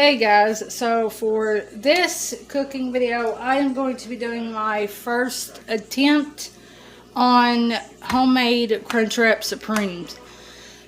Hey guys, so for this cooking video, I am going to be doing my first attempt on homemade Crunchwrap Supremes.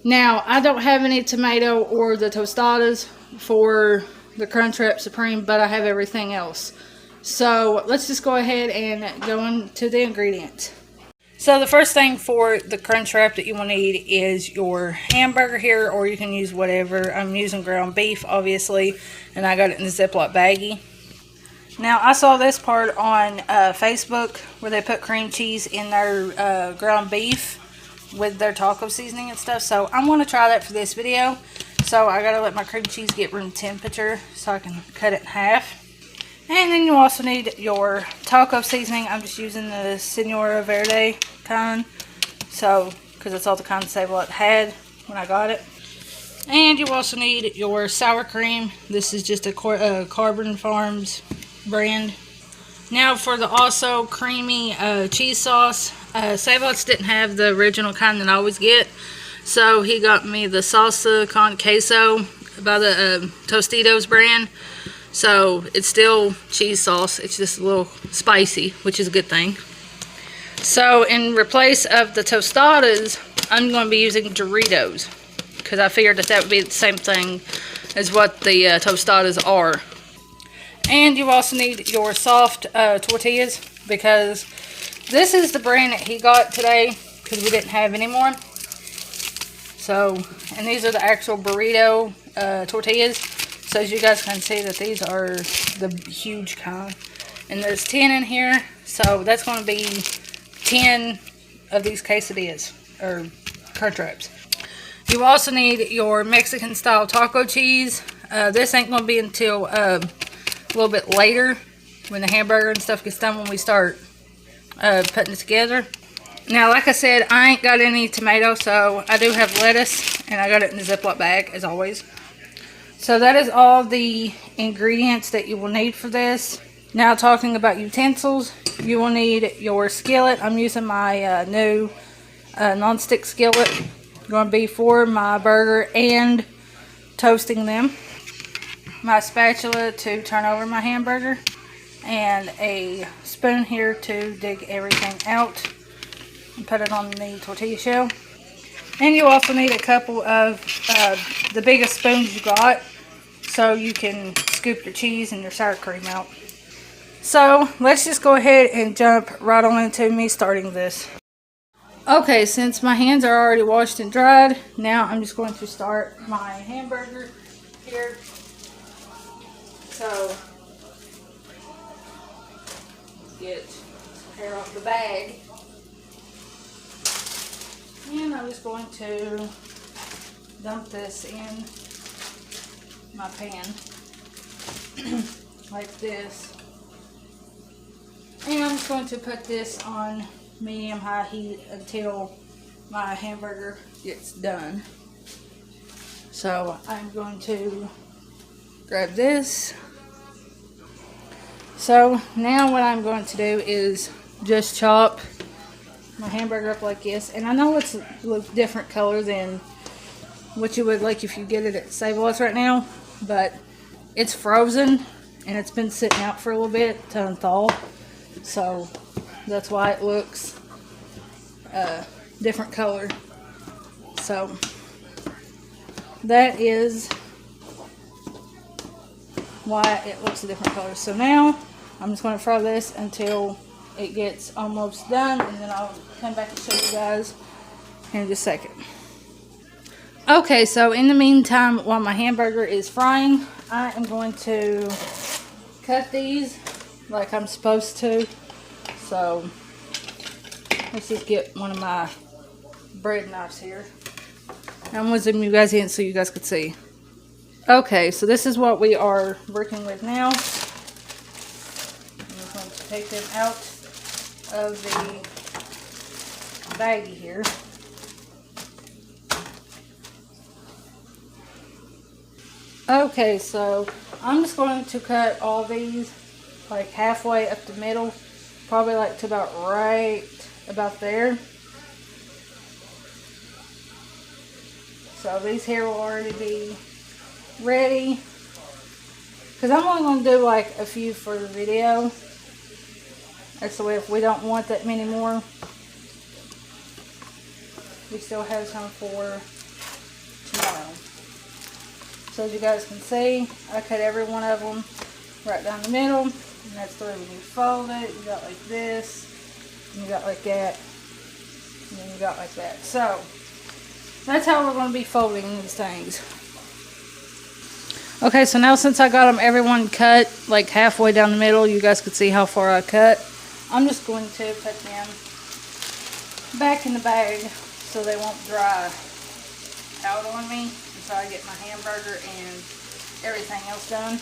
Now, I don't have any tomato or the tostadas for the Crunchwrap Supreme, but I have everything else. So let's just go ahead and go into the ingredients. So the first thing for the crunch wrap that you will need is your hamburger here, or you can use whatever. I'm using ground beef, obviously, and I got it in the Ziploc baggie. Now, I saw this part on Facebook where they put cream cheese in their ground beef with their taco seasoning and stuff, so I'm going to try that for this video. So I got to let my cream cheese get room temperature so I can cut it in half. And then you also need your taco seasoning. I'm just using the Senora Verde kind, so because that's all the kind of CyberLink had when I got it. And you also need your sour cream. This is just a Carbon Farms brand. Now for the also creamy cheese sauce. CyberLink didn't have the original kind that I always get, so he got me the Salsa con Queso by the Tostitos brand. So it's still cheese sauce, it's just a little spicy, which is a good thing. So in replace of the tostadas, I'm going to be using Doritos, because I figured that would be the same thing as what the tostadas are. And you also need your soft tortillas, because this is the brand that he got today, because we didn't have any more. So, and these are the actual burrito tortillas. So as you guys can see that these are the huge kind. And there's 10 in here. So that's going to be 10 of these quesadillas, or crunch wraps. You also need your Mexican style taco cheese. This ain't going to be until a little bit later when the hamburger and stuff gets done, when we start putting it together. Now, like I said, I ain't got any tomato, so I do have lettuce, and I got it in the Ziploc bag as always. So that is all the ingredients that you will need for this. Now, talking about utensils, you will need your skillet. I'm using my new non-stick skillet. Going to be for my burger and toasting them. My spatula to turn over my hamburger. And a spoon here to dig everything out and put it on the tortilla shell. And you also need a couple of the biggest spoons you got, so you can scoop your cheese and your sour cream out. So let's just go ahead and jump right on into me starting this. Okay, since my hands are already washed and dried, now I'm just going to start my hamburger here. So get hair off the bag. And I'm just going to dump this in my pan like this, and I'm just going to put this on medium-high heat until my hamburger gets done. So I'm going to grab this. So now what I'm going to do is just chop my hamburger up like this, and I know it's a different color than what you would like if you get it at CyberLink right now, but it's frozen and it's been sitting out for a little bit to unthaw, so that's why it looks different color. So that is why it looks a different color. So now I'm just going to fry this until it gets almost done, and then I'll come back and show you guys in just a second. Okay, so in the meantime, while my hamburger is frying, I am going to cut these like I'm supposed to. So let's just get one of my bread knives here. I'm going to zoom you guys in so you guys could see. Okay, so this is what we are working with now. I'm just going to take them out of the baggie here. Okay, so I'm just going to cut all these like halfway up the middle, probably like to about right about there. So these here will already be ready. Because I'm only going to do like a few for the video. That's the way if we don't want that many more, we still have some for tomorrow. So as you guys can see, I cut every one of them right down the middle. And that's the way when you fold it, you got like this, and you got like that, and then you got like that. So that's how we're going to be folding these things. Okay, so now since I got them everyone cut like halfway down the middle, you guys could see how far I cut. I'm just going to put them back in the bag so they won't dry out on me until I get my hamburger and everything else done.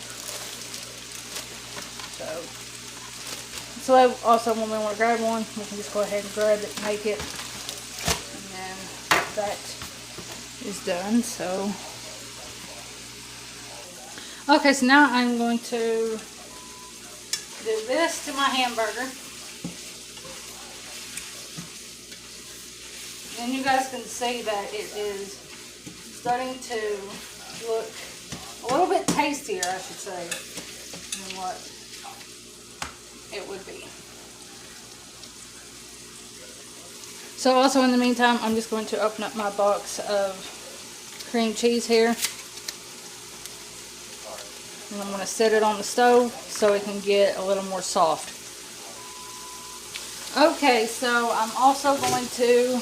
So also when we want to grab one, we can just go ahead and grab it, make it, and then that is done. So okay, so now I'm going to do this to my hamburger. And you guys can see that it is starting to look a little bit tastier, I should say, than what it would be. So also in the meantime, I'm just going to open up my box of cream cheese here. And I'm going to set it on the stove so it can get a little more soft. Okay, so I'm also going to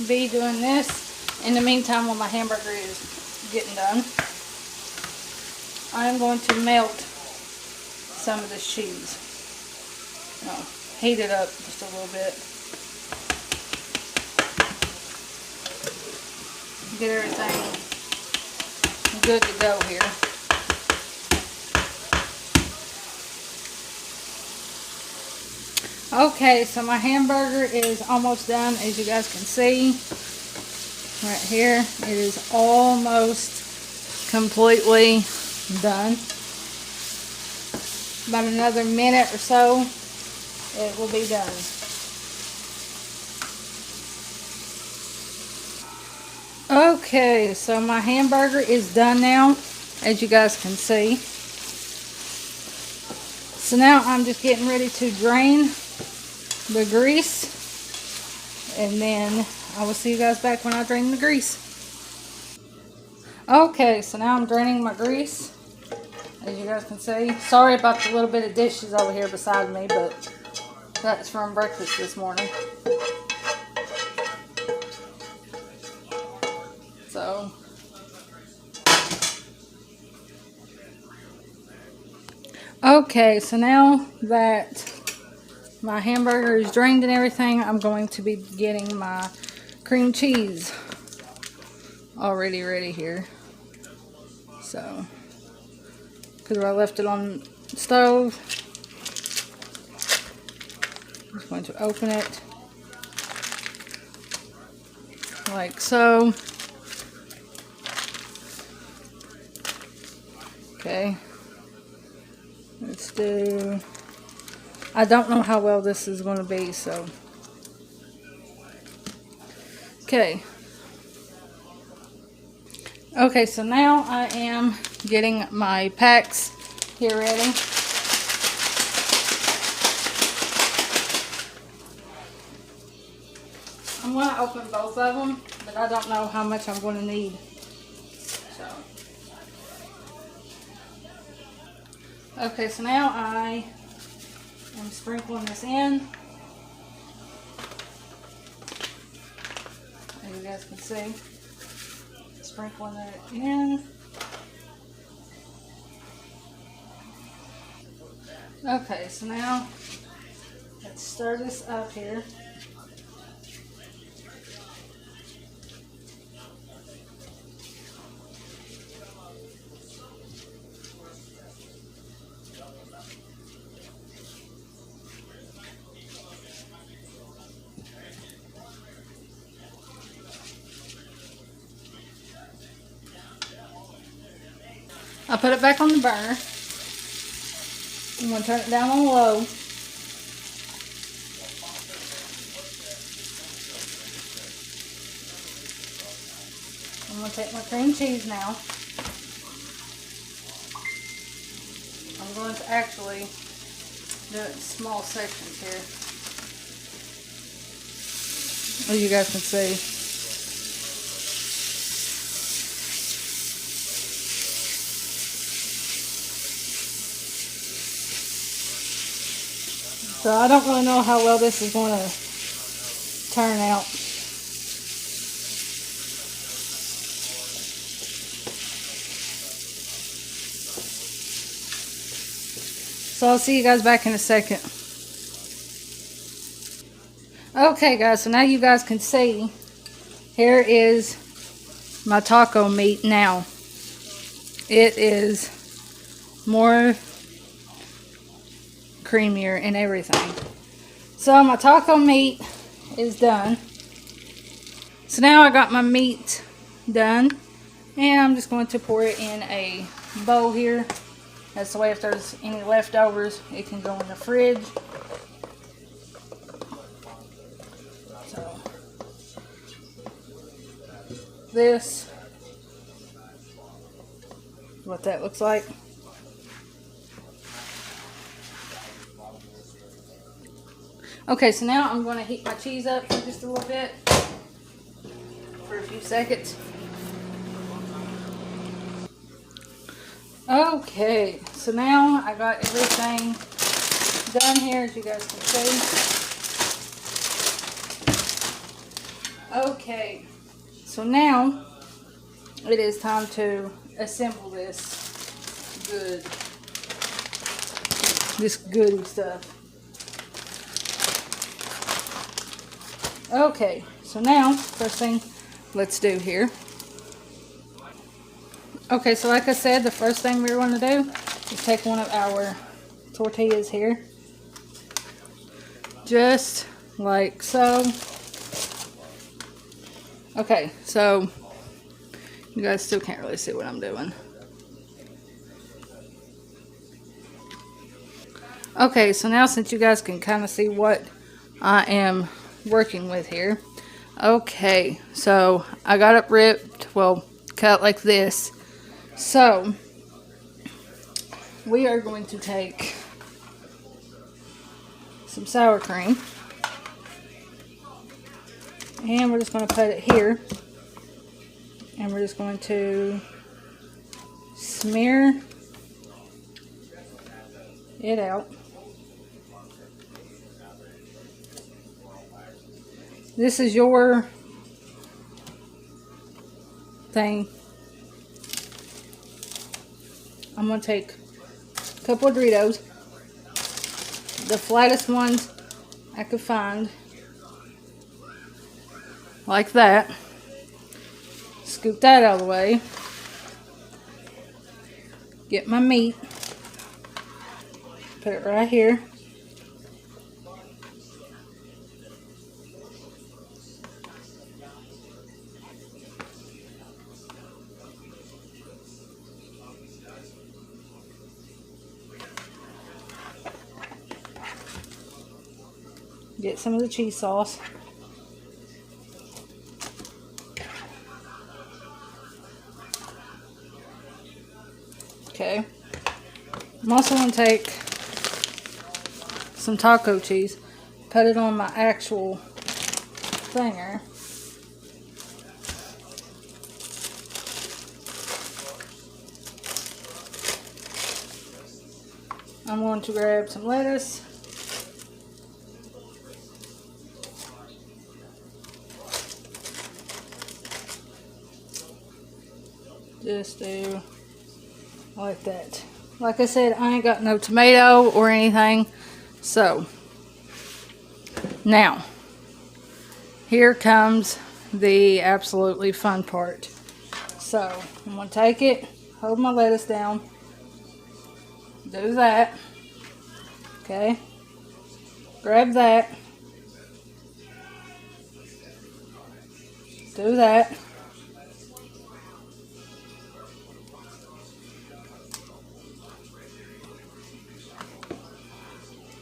be doing this in the meantime while my hamburger is getting done. I'm going to melt some of this cheese. I'll heat it up just a little bit. Get everything good to go here. Okay, so my hamburger is almost done, as you guys can see. Right here, it is almost completely done. About another minute or so, it will be done. Okay, so my hamburger is done now, as you guys can see. So now I'm just getting ready to drain the grease, and then I will see you guys back when I drain the grease. Okay, so now I'm draining my grease, as you guys can see. Sorry about the little bit of dishes over here beside me, but that's from breakfast this morning. So okay, so now that my hamburger is drained and everything, I'm going to be getting my cream cheese already ready here. So, because I left it on the stove, I'm just going to open it like so. Okay, let's do, I don't know how well this is going to be, so. Okay. Okay, so now I am getting my packs here ready. I'm going to open both of them, but I don't know how much I'm going to need. So. Okay, so now I am sprinkling this in. As you guys can see, sprinkling it in. Okay, so now let's stir this up here. I put it back on the burner. I'm going to turn it down on low. I'm going to take my cream cheese now. going to actually do it in small sections here. As you guys can see. So I don't really know how well this is going to turn out. So I'll see you guys back in a second. Okay guys, so now you guys can see, here is my taco meat now. It is more creamier and everything. So my taco meat is done. So now I got my meat done, and I'm just going to pour it in a bowl here. That's the way if there's any leftovers, it can go in the fridge. So this is what that looks like. Okay, so now I'm going to heat my cheese up for just a little bit, for a few seconds. Okay, so now I got everything done here, as you guys can see. Okay, so now it is time to assemble this goody stuff. Okay, so now, first thing let's do here. Okay, so like I said, the first thing we're going to do is take one of our tortillas here. Just like so. Okay, so you guys still can't really see what I'm doing. Okay, so now since you guys can kind of see what I am working with here. Okay, so I got it ripped, well, cut like this. So we are going to take some sour cream, and we're just going to put it here, and we're just going to smear it out. This is your thing. I'm going to take a couple of Doritos, the flattest ones I could find, like that. Scoop that out of the way. Get my meat, put it right here. Get some of the cheese sauce. Okay. I'm also going to take some taco cheese, put it on my actual thinger. I'm going to grab some lettuce. Just do like that. Like I said, I ain't got no tomato or anything. So now here comes the absolutely fun part. So I'm going to take it, hold my lettuce down, do that. Okay, grab that, do that.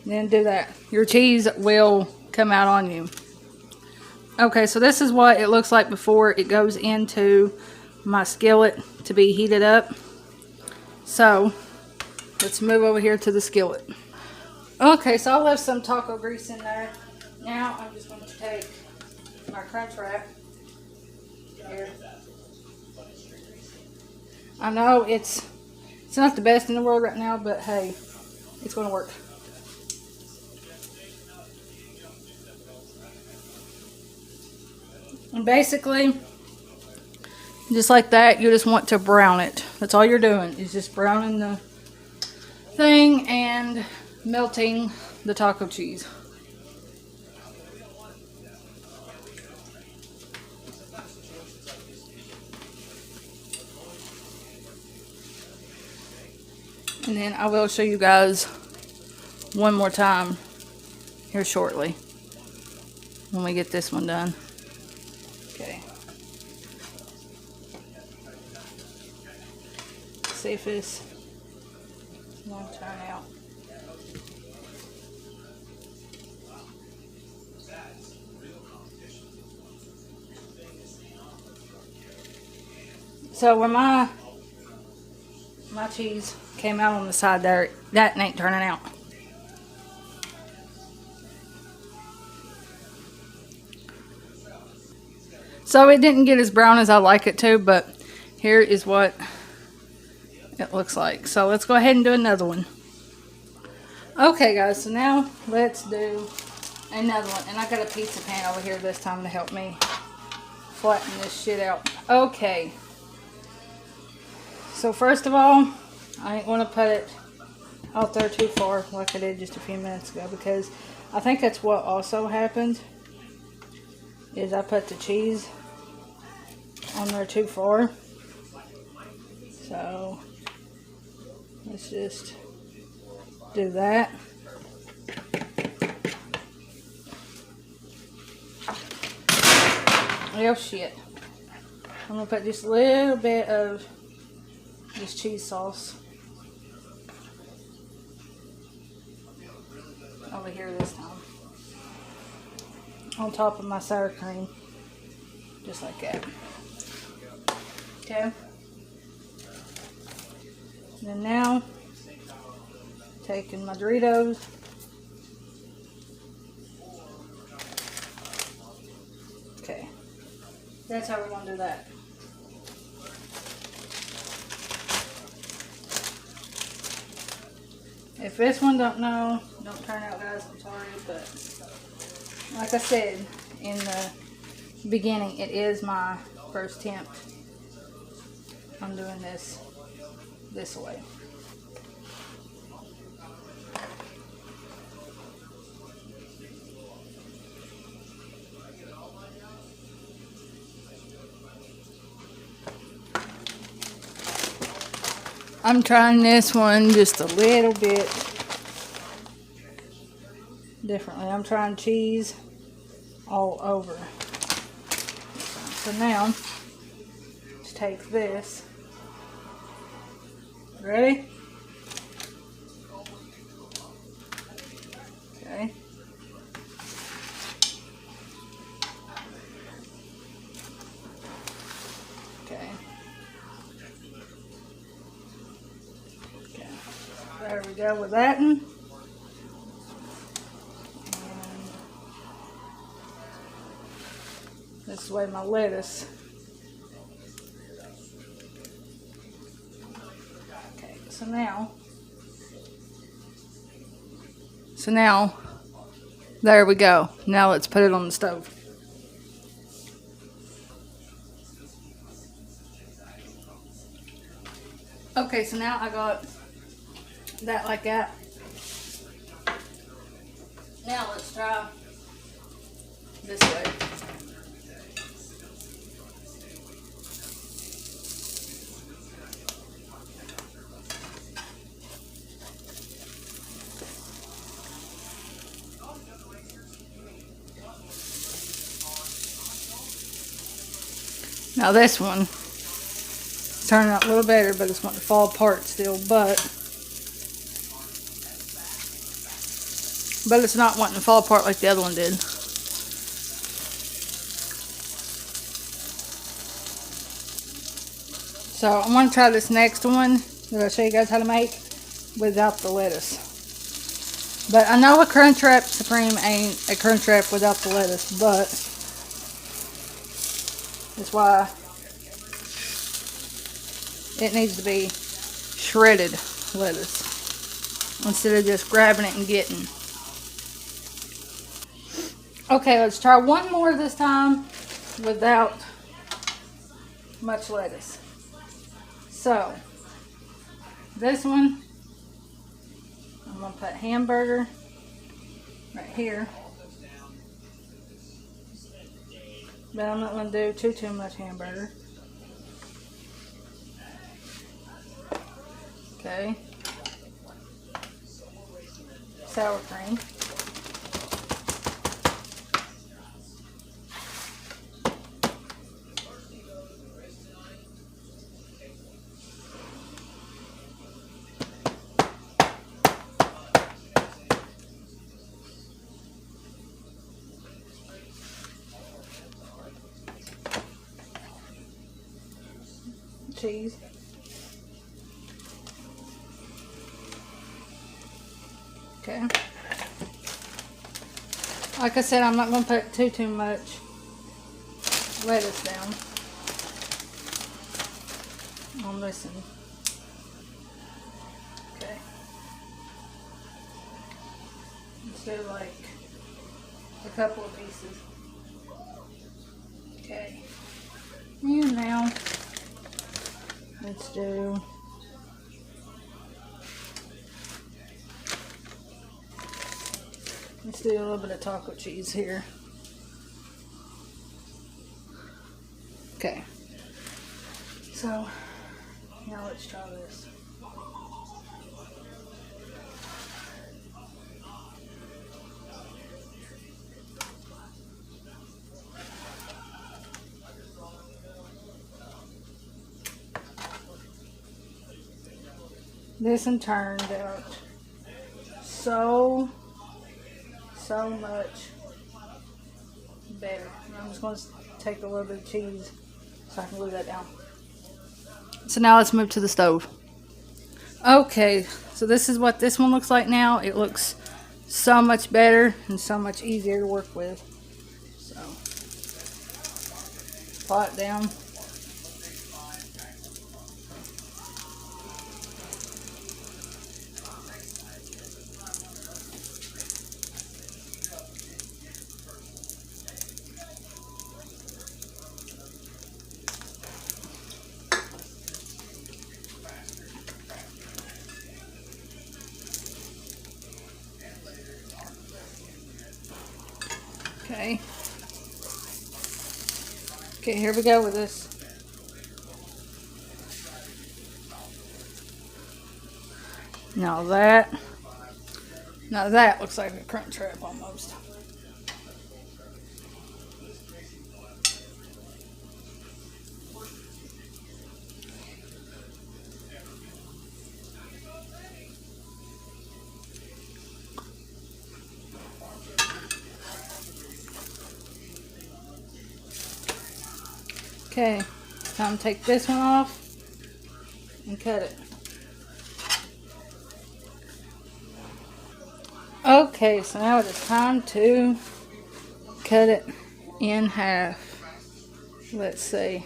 Then do that. Your cheese will come out on you. Okay, so this is what it looks like before it goes into my skillet to be heated up. So let's move over here to the skillet. Okay, so I left some taco grease in there. Now I'm just going to take my crunch wrap here. I know it's not the best in the world right now, but hey, it's going to work. And basically, just like that, you just want to brown it. That's all you're doing, is just browning the thing and melting the taco cheese. And then I will show you guys one more time here shortly when we get this one done. Okay. See if it's going to turn out. So where my cheese came out on the side there, that ain't turning out. So it didn't get as brown as I like it to, but here is what it looks like. So let's go ahead and do another one. Okay guys, so now let's do another one. And I got a pizza pan over here this time to help me flatten this shit out. Okay. So first of all, I ain't want to put it out there too far like I did just a few minutes ago, because I think that's what also happened, is I put the cheese on there too far. So let's just do that. Oh shit. I'm going to put just a little bit of this cheese sauce over here this time, on top of my sour cream, just like that. Okay. And then now, taking my Doritos, okay, that's how we're going to do that. If this one don't turn out, guys, I'm sorry, but like I said in the beginning, it is my first attempt. I'm doing this way. I'm trying this one just a little bit differently. I'm trying cheese all over. So now, let's take this. Ready? Okay. Okay. Okay. There we go with that one. This is the way my lettuce. Okay, so now, there we go. Now let's put it on the stove. Okay, so now I got that like that. Now let's try this way. Now this one is turning out a little better, but it's wanting to fall apart still, but it's not wanting to fall apart like the other one did. So I'm going to try this next one that I'll show you guys how to make. without the lettuce. But I know a Crunchwrap Supreme ain't a Crunchwrap without the lettuce, but that's why it needs to be shredded lettuce instead of just grabbing it and getting. Okay, let's try one more this time without much lettuce. So, this one, I'm going to put hamburger right here. But I'm not going to do too much hamburger. Okay. Sour cream. Cheese. Okay. Like I said, I'm not going to put too much lettuce down on this one. Okay. Let's do like a couple of pieces. Okay. And now let's do a little bit of taco cheese here. Okay. So now let's try this. This one turned out so much better. I'm just going to take a little bit of cheese so I can glue that down. So now let's move to the stove. Okay, so this is what this one looks like now. It looks so much better and so much easier to work with. So, pot down. Okay. Okay, here we go with this. Now that looks like a Crunchwrap almost. Okay, time to take this one off and cut it. Okay, so now it is time to cut it in half. Let's see.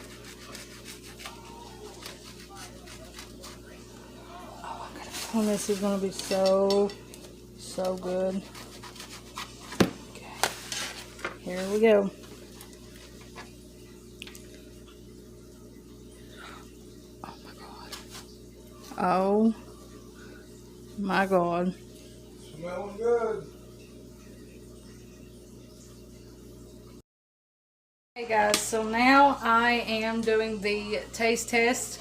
Oh, I got a feeling this is going to be so good. Okay, here we go. Oh my God. Smelling good. Hey guys, so now I am doing the taste test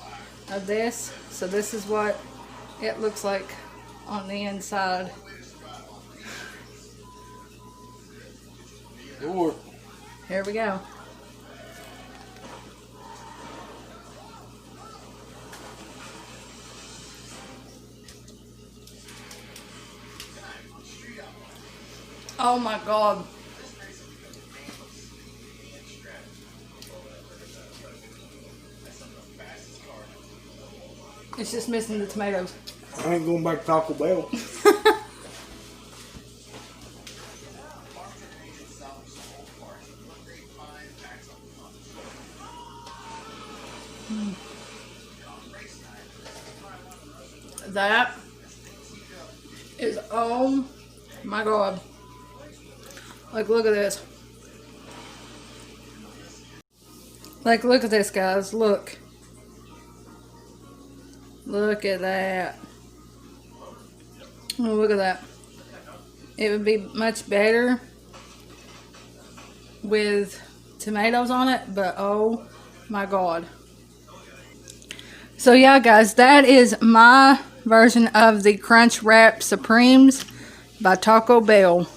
of this. So this is what it looks like on the inside. Sure. Here we go. Oh my God. It's just missing the tomatoes. I ain't going back to Taco Bell. That is, oh my God. Like, look at this. Like, look at this, guys. Look. Look at that. Oh, look at that. It would be much better with tomatoes on it, but oh my God. So yeah, guys, that is my version of the Crunch Wrap Supremes by Taco Bell.